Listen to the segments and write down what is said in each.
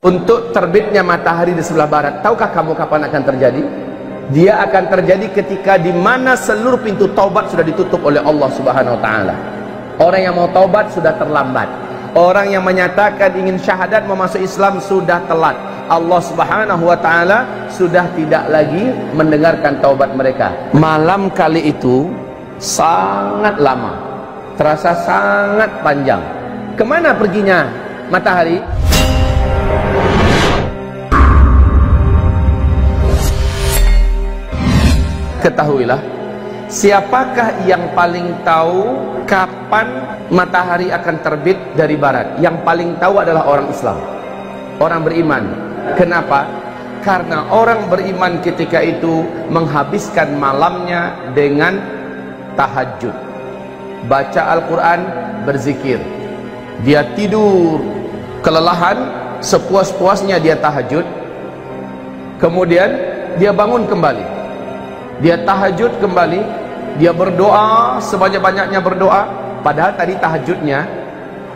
Untuk terbitnya matahari di sebelah barat, tahukah kamu kapan akan terjadi? Dia akan terjadi ketika di mana seluruh pintu taubat sudah ditutup oleh Allah Subhanahu wa taala. Orang yang mau taubat sudah terlambat. Orang yang menyatakan ingin syahadat mau masuk Islam sudah telat. Allah Subhanahu wa taala sudah tidak lagi mendengarkan taubat mereka. Malam kali itu sangat lama, terasa sangat panjang. Kemana perginya matahari? Ketahuilah, siapakah yang paling tahu kapan matahari akan terbit dari barat? Yang paling tahu adalah orang Islam, orang beriman. Kenapa? Karena orang beriman ketika itu menghabiskan malamnya dengan tahajud, baca Al-Quran, berzikir. Dia tidur kelelahan, sepuas-puasnya dia tahajud, kemudian dia bangun kembali, dia tahajud kembali, dia berdoa sebanyak-banyaknya berdoa. Padahal tadi tahajudnya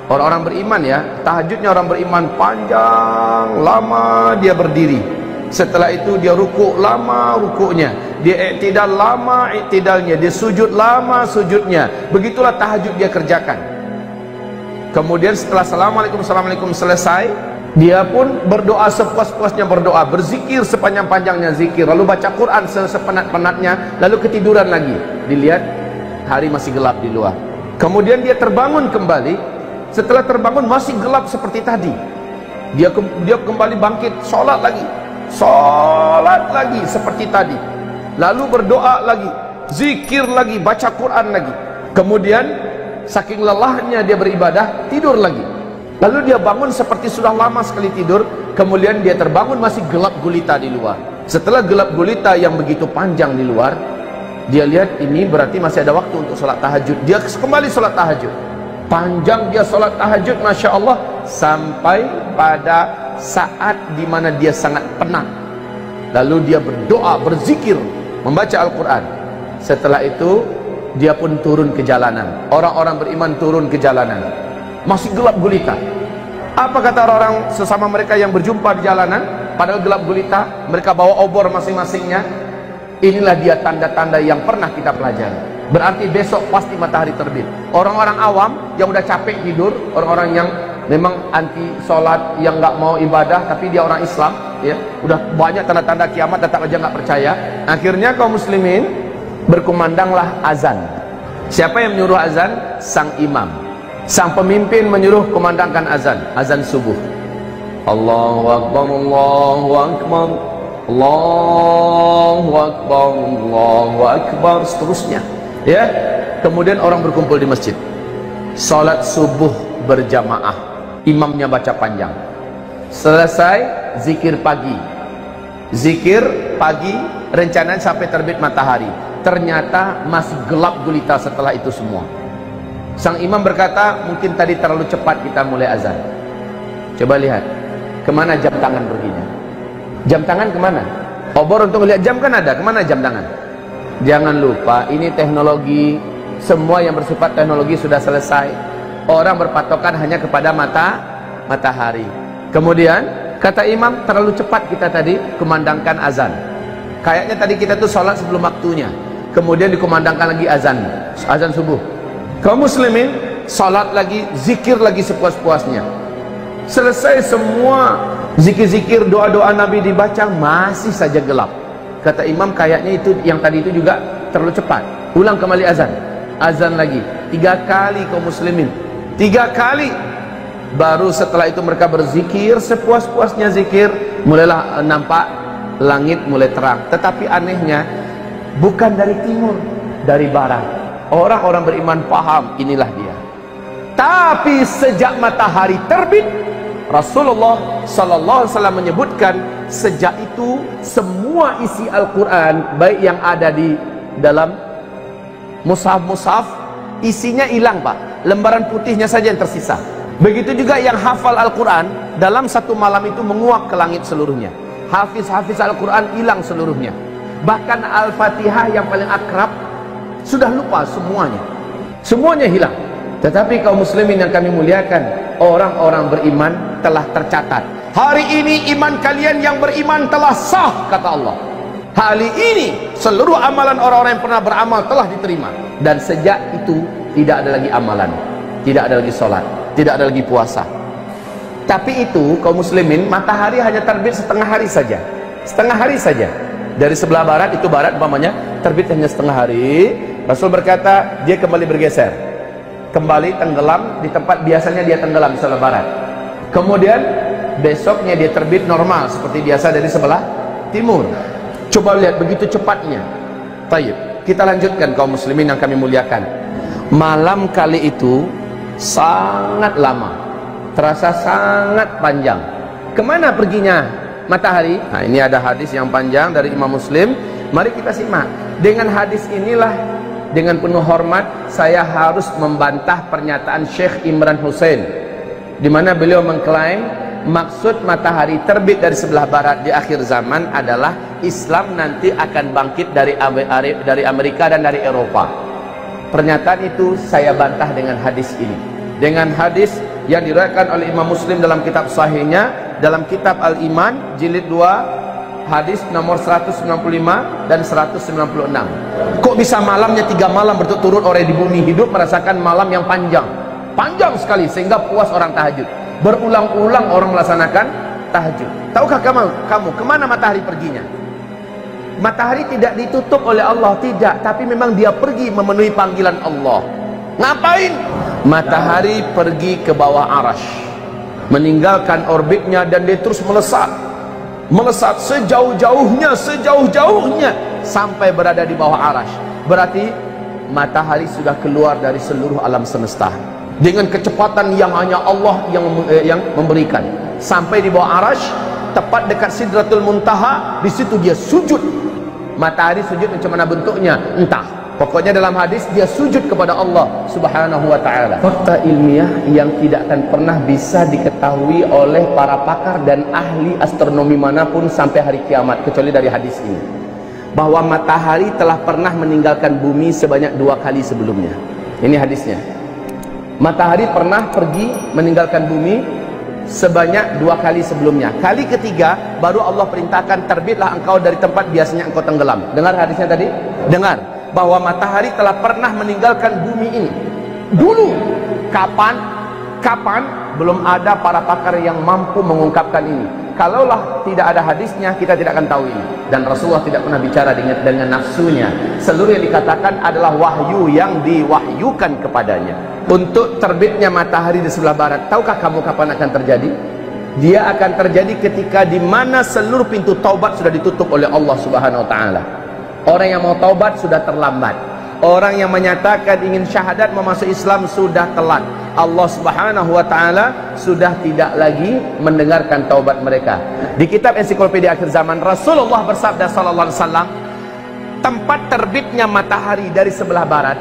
orang-orang beriman ya, tahajudnya orang beriman panjang, lama dia berdiri. Setelah itu dia rukuk lama rukuknya, dia iktidal lama iktidalnya, dia sujud lama sujudnya. Begitulah tahajud dia kerjakan. Kemudian setelah assalamualaikum selesai, dia pun berdoa sepuas-puasnya berdoa, berzikir sepanjang-panjangnya zikir, lalu baca Quran sepenat-penatnya, lalu ketiduran lagi. Dilihat hari masih gelap di luar. Kemudian dia terbangun kembali. Setelah terbangun masih gelap seperti tadi. Dia kembali bangkit, sholat lagi seperti tadi. Lalu berdoa lagi, zikir lagi, baca Quran lagi. Kemudian saking lelahnya dia beribadah, tidur lagi. Lalu dia bangun seperti sudah lama sekali tidur. Kemudian dia terbangun masih gelap gulita di luar. Setelah gelap gulita yang begitu panjang di luar, dia lihat ini berarti masih ada waktu untuk sholat tahajud. Dia kembali sholat tahajud. Panjang dia sholat tahajud, Masya Allah, sampai pada saat dimana dia sangat penat. Lalu dia berdoa, berzikir, membaca Al-Quran. Setelah itu dia pun turun ke jalanan. Orang-orang beriman turun ke jalanan, masih gelap gulita. Apa kata orang sesama mereka yang berjumpa di jalanan? Padahal gelap gulita, mereka bawa obor masing-masingnya. Inilah dia tanda-tanda yang pernah kita pelajari. Berarti besok pasti matahari terbit. Orang-orang awam yang udah capek tidur, orang-orang yang memang anti sholat, yang nggak mau ibadah, tapi dia orang Islam, ya, udah banyak tanda-tanda kiamat, tetap aja nggak percaya. Akhirnya kaum muslimin berkumandanglah azan. Siapa yang menyuruh azan? Sang imam. Sang pemimpin menyuruh kumandangkan azan, azan subuh. Allahu Akbar, Allahu Akbar, Allahu Akbar, Allahu Akbar, seterusnya. Ya, kemudian orang berkumpul di masjid, salat subuh berjamaah, imamnya baca panjang. Selesai zikir pagi, rencananya sampai terbit matahari. Ternyata masih gelap gulita setelah itu semua. Sang imam berkata, mungkin tadi terlalu cepat kita mulai azan. Coba lihat, kemana jam tangan perginya? Jam tangan kemana? Obor untuk melihat jam kan ada, kemana jam tangan? Jangan lupa, ini teknologi, semua yang bersifat teknologi sudah selesai. Orang berpatokan hanya kepada matahari. Kemudian kata imam, terlalu cepat kita tadi kumandangkan azan. Kayaknya tadi kita tuh sholat sebelum waktunya. Kemudian dikumandangkan lagi azan subuh. Kaum muslimin sholat lagi, zikir lagi sepuas-puasnya. Selesai semua zikir-zikir, doa-doa Nabi dibaca, masih saja gelap. Kata imam, kayaknya itu yang tadi itu juga terlalu cepat. Ulang kembali azan lagi 3 kali kaum muslimin, 3 kali. Baru setelah itu mereka berzikir sepuas-puasnya zikir, mulailah nampak langit mulai terang. Tetapi anehnya bukan dari timur, dari barat. Orang-orang beriman paham inilah dia. Tapi sejak matahari terbit, Rasulullah sallallahu alaihi wasallam menyebutkan, sejak itu semua isi Al-Quran, baik yang ada di dalam mushaf, isinya hilang, Pak. Lembaran putihnya saja yang tersisa. Begitu juga yang hafal Al-Quran, dalam satu malam itu menguap ke langit seluruhnya. Hafiz Al-Quran hilang seluruhnya. Bahkan Al-Fatihah yang paling akrab sudah lupa semuanya hilang. Tetapi kaum muslimin yang kami muliakan, orang-orang beriman telah tercatat Hari ini iman kalian yang beriman telah sah, kata Allah. Hari ini seluruh amalan orang-orang yang pernah beramal telah diterima. Dan sejak itu tidak ada lagi amalan, tidak ada lagi sholat, tidak ada lagi puasa. Tapi itu kaum muslimin, matahari hanya terbit setengah hari saja, setengah hari saja. Dari sebelah barat, itu barat umpamanya, terbit hanya setengah hari. Rasul berkata dia kembali bergeser, kembali tenggelam di tempat biasanya dia tenggelam di sebelah barat. Kemudian besoknya dia terbit normal seperti biasa dari sebelah timur. Coba lihat begitu cepatnya. Tayyib, kita lanjutkan kaum muslimin yang kami muliakan. Malam kali itu sangat lama, terasa sangat panjang. Kemana perginya matahari? Nah, ini ada hadis yang panjang dari Imam Muslim. Mari kita simak. Dengan hadis inilah, dengan penuh hormat, saya harus membantah pernyataan Syekh Imran Hussein, di mana beliau mengklaim maksud matahari terbit dari sebelah barat di akhir zaman adalah Islam nanti akan bangkit dari Amerika dan dari Eropa. Pernyataan itu saya bantah dengan hadis ini, dengan hadis yang diriwayatkan oleh Imam Muslim dalam kitab sahihnya, dalam kitab Al-Iman jilid 2 hadis nomor 195 dan 196. Kok bisa malamnya 3 malam berturut-turut orang di bumi hidup merasakan malam yang panjang, panjang sekali sehingga puas orang tahajud. Berulang-ulang orang melaksanakan tahajud. Tahukah kamu kemana matahari perginya? Matahari tidak ditutup oleh Allah, tidak, tapi memang dia pergi memenuhi panggilan Allah. Ngapain? Matahari pergi ke bawah Arash, meninggalkan orbitnya, dan dia terus melesat, melesat sejauh-jauhnya, sejauh-jauhnya sampai berada di bawah Arash. Berarti matahari sudah keluar dari seluruh alam semesta dengan kecepatan yang hanya Allah yang memberikan. Sampai di bawah Arash, tepat dekat Sidratul Muntaha, di situ dia sujud. Matahari sujud macam mana bentuknya? Entah. Pokoknya dalam hadis dia sujud kepada Allah Subhanahu wa taala. Fakta ilmiah yang tidak akan pernah bisa diketahui oleh para pakar dan ahli astronomi manapun sampai hari kiamat kecuali dari hadis ini. Bahwa matahari telah pernah meninggalkan bumi sebanyak 2 kali sebelumnya. Ini hadisnya. Matahari pernah pergi meninggalkan bumi sebanyak 2 kali sebelumnya. Kali ketiga baru Allah perintahkan, terbitlah engkau dari tempat biasanya engkau tenggelam. Dengar hadisnya tadi? Dengar bahwa matahari telah pernah meninggalkan bumi ini dulu. Kapan? Belum ada para pakar yang mampu mengungkapkan ini. Kalaulah tidak ada hadisnya, kita tidak akan tahu ini. Dan Rasulullah tidak pernah bicara dengan nafsunya. Seluruh yang dikatakan adalah wahyu yang diwahyukan kepadanya. Untuk terbitnya matahari di sebelah barat, tahukah kamu kapan akan terjadi? Dia akan terjadi ketika di mana seluruh pintu taubat sudah ditutup oleh Allah Subhanahu wa taala. Orang yang mau taubat sudah terlambat. Orang yang menyatakan ingin syahadat memasuk Islam sudah telat. Allah Subhanahu wa taala sudah tidak lagi mendengarkan taubat mereka. Di kitab Ensiklopedia Akhir Zaman, Rasulullah bersabda sallallahu alaihi wasallam, tempat terbitnya matahari dari sebelah barat,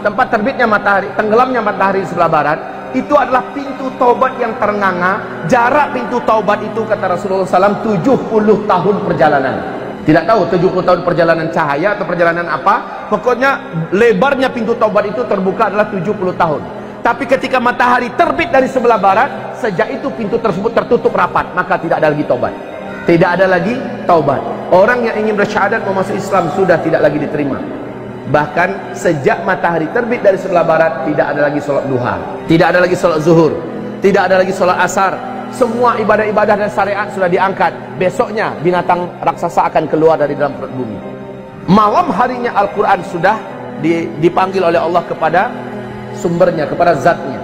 tempat terbitnya matahari, tenggelamnya matahari di sebelah barat, itu adalah pintu taubat yang ternganga. Jarak pintu taubat itu, kata Rasulullah SAW, 70 tahun perjalanan. Tidak tahu 70 tahun perjalanan cahaya atau perjalanan apa. Pokoknya lebarnya pintu taubat itu terbuka adalah 70 tahun. Tapi ketika matahari terbit dari sebelah barat, sejak itu pintu tersebut tertutup rapat, maka tidak ada lagi taubat. Tidak ada lagi taubat. Orang yang ingin bersyahadat memasuk Islam sudah tidak lagi diterima. Bahkan sejak matahari terbit dari sebelah barat, tidak ada lagi sholat duha, tidak ada lagi sholat zuhur, tidak ada lagi sholat asar. Semua ibadah-ibadah dan syariat sudah diangkat. Besoknya binatang raksasa akan keluar dari dalam perut bumi. Malam harinya Al-Quran sudah dipanggil oleh Allah kepada sumbernya, kepada zatnya.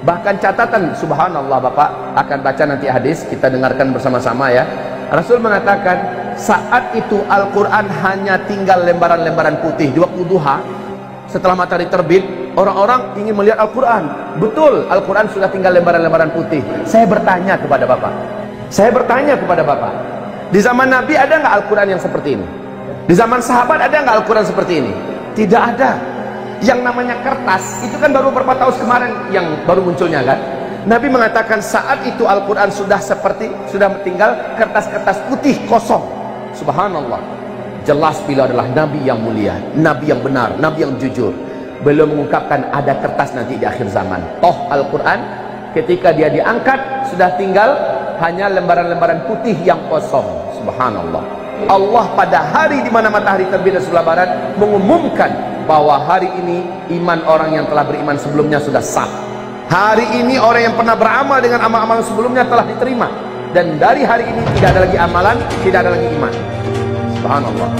Bahkan catatan, subhanallah, Bapak akan baca nanti hadis, kita dengarkan bersama-sama ya. Rasul mengatakan saat itu Al-Quran hanya tinggal lembaran-lembaran putih. Di waktu duha, setelah matahari terbit, orang-orang ingin melihat Al-Quran. Betul, Al-Quran sudah tinggal lembaran-lembaran putih. Saya bertanya kepada Bapak, di zaman Nabi ada nggak Al-Quran yang seperti ini? Di zaman sahabat ada nggak Al-Quran seperti ini? Tidak ada. Yang namanya kertas itu kan baru beberapa tahun kemarin yang baru munculnya kan. Nabi mengatakan saat itu Al-Quran sudah tinggal kertas-kertas putih kosong. Subhanallah. Jelas beliau adalah Nabi yang mulia, Nabi yang benar, Nabi yang jujur. Beliau mengungkapkan ada kertas nanti di akhir zaman. Toh Al-Quran ketika dia diangkat sudah tinggal hanya lembaran-lembaran putih yang kosong. Subhanallah. Allah pada hari di mana matahari terbit dari sebelah barat mengumumkan bahwa hari ini iman orang yang telah beriman sebelumnya sudah sah. Hari ini orang yang pernah beramal dengan amal-amal sebelumnya telah diterima, dan dari hari ini tidak ada lagi amalan, tidak ada lagi iman. Subhanallah.